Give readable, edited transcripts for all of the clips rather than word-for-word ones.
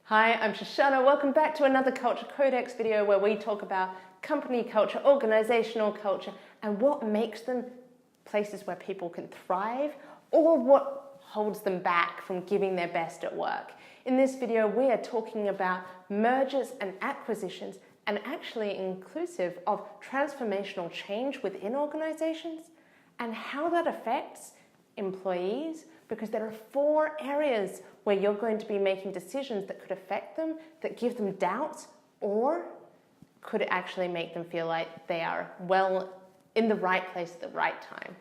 Hi, I'm Shoshana. Welcome back to another Culture Codex video where we talk about company culture, organizational culture, and what makes them places where people can thrive or what holds them back from giving their best at work. In this video, we are talking about mergers and acquisitions and actually inclusive of transformational change within organizations and how that affects employees, because there are 4 areas where you're going to be making decisions that could affect them, that give them doubts, or could actually make them feel like they are well in the right place at the right time.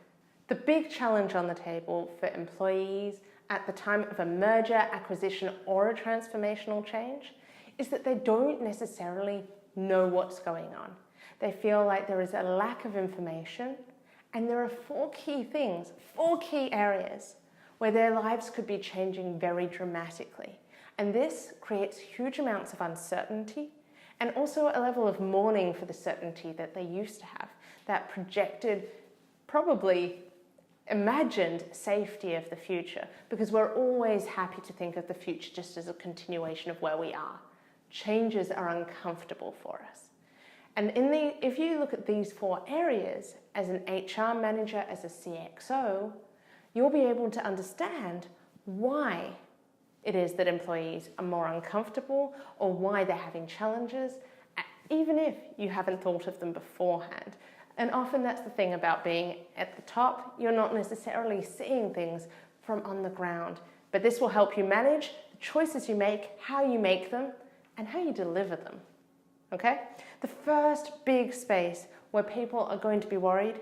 The big challenge on the table for employees at the time of a merger, acquisition, or a transformational change is that they don't necessarily know what's going on. They feel like there is a lack of information, and there are 4 key things, 4 key areas where their lives could be changing very dramatically. And this creates huge amounts of uncertainty and also a level of mourning for the certainty that they used to have, that projected, probably imagined safety of the future, because we're always happy to think of the future just as a continuation of where we are. Changes are uncomfortable for us. And if you look at these 4 areas as an HR manager, as a CXO, you'll be able to understand why it is that employees are more uncomfortable or why they're having challenges, even if you haven't thought of them beforehand. And often that's the thing about being at the top. You're not necessarily seeing things from on the ground, but this will help you manage the choices you make, how you make them, and how you deliver them. Okay? The first big space where people are going to be worried,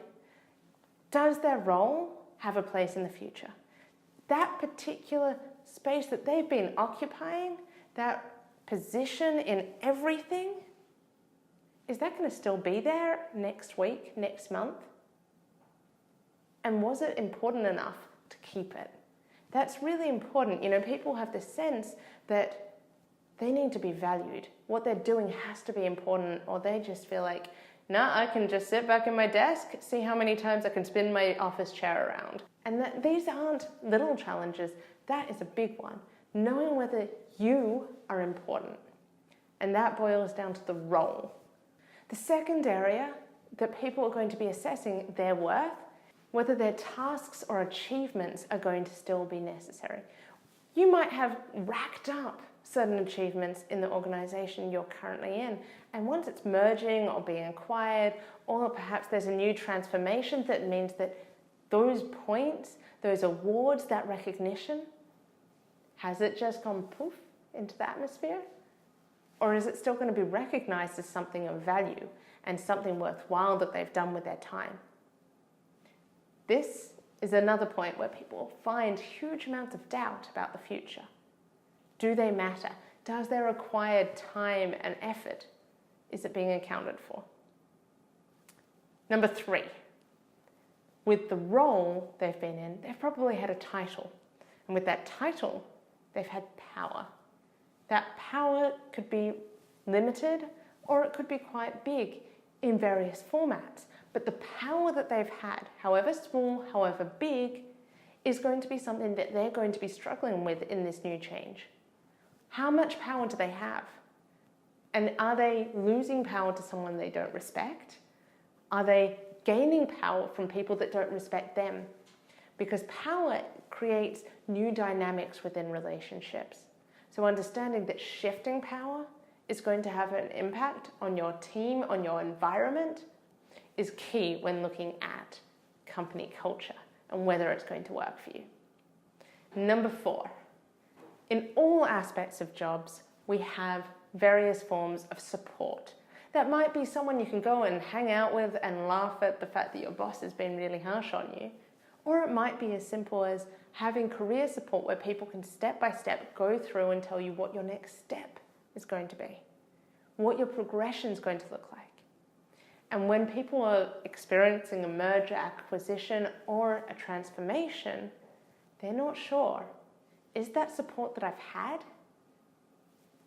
does their role have a place in the future? That particular space that they've been occupying, that position in everything, is that going to still be there next week, next month? And was it important enough to keep it? That's really important. You know, people have this sense that they need to be valued. What they're doing has to be important, or they just feel like, no, I can just sit back in my desk, see how many times I can spin my office chair around. And these aren't little challenges, that is a big one. Knowing whether you are important. And that boils down to the role. The second area that people are going to be assessing their worth, whether their tasks or achievements are going to still be necessary. You might have racked up certain achievements in the organization you're currently in, and once it's merging or being acquired, or perhaps there's a new transformation that means that those points, those awards, that recognition, has it just gone poof into the atmosphere? Or is it still going to be recognized as something of value and something worthwhile that they've done with their time? This is another point where people find huge amounts of doubt about the future. Do they matter? Does their required time and effort, is it being accounted for? Number 3, with the role they've been in, they've probably had a title. And with that title, they've had power. That power could be limited or it could be quite big in various formats. But the power that they've had, however small, however big, is going to be something that they're going to be struggling with in this new change. How much power do they have? And are they losing power to someone they don't respect? Are they gaining power from people that don't respect them? Because power creates new dynamics within relationships. So understanding that shifting power is going to have an impact on your team, on your environment, is key when looking at company culture and whether it's going to work for you. Number 4. In all aspects of jobs, we have various forms of support. That might be someone you can go and hang out with and laugh at the fact that your boss has been really harsh on you. Or it might be as simple as having career support where people can step by step go through and tell you what your next step is going to be, what your progression is going to look like. And when people are experiencing a merger, acquisition, or a transformation, they're not sure. Is that support that I've had?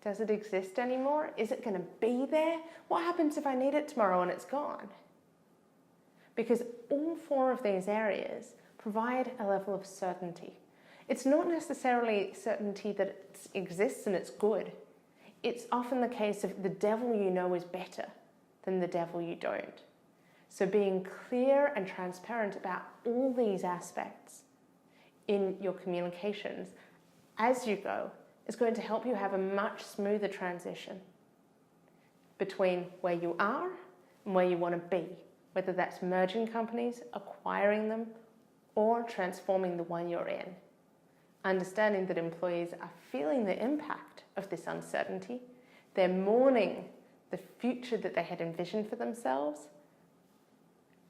Does it exist anymore? Is it going to be there? What happens if I need it tomorrow and it's gone? Because all 4 of these areas provide a level of certainty. It's not necessarily certainty that it exists and it's good. it's often the case of the devil you know is better than the devil you don't. So being clear and transparent about all these aspects in your communications as you go is going to help you have a much smoother transition between where you are and where you want to be, whether that's merging companies, acquiring them, or transforming the one you're in. Understanding that employees are feeling the impact of this uncertainty, they're mourning the future that they had envisioned for themselves,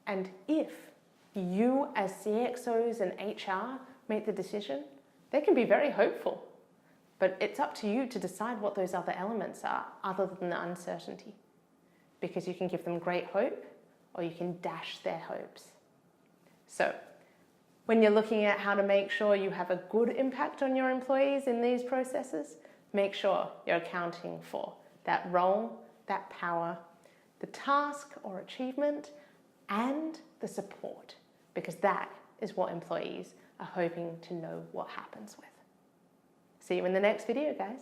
and if you as CXOs and HR make the decision, they can be very hopeful. But it's up to you to decide what those other elements are, other than the uncertainty. Because you can give them great hope, or you can dash their hopes. So, when you're looking at how to make sure you have a good impact on your employees in these processes, make sure you're accounting for that role, that power, the task or achievement, and the support. Because that is what employees are hoping to know what happens with. See you in the next video, guys.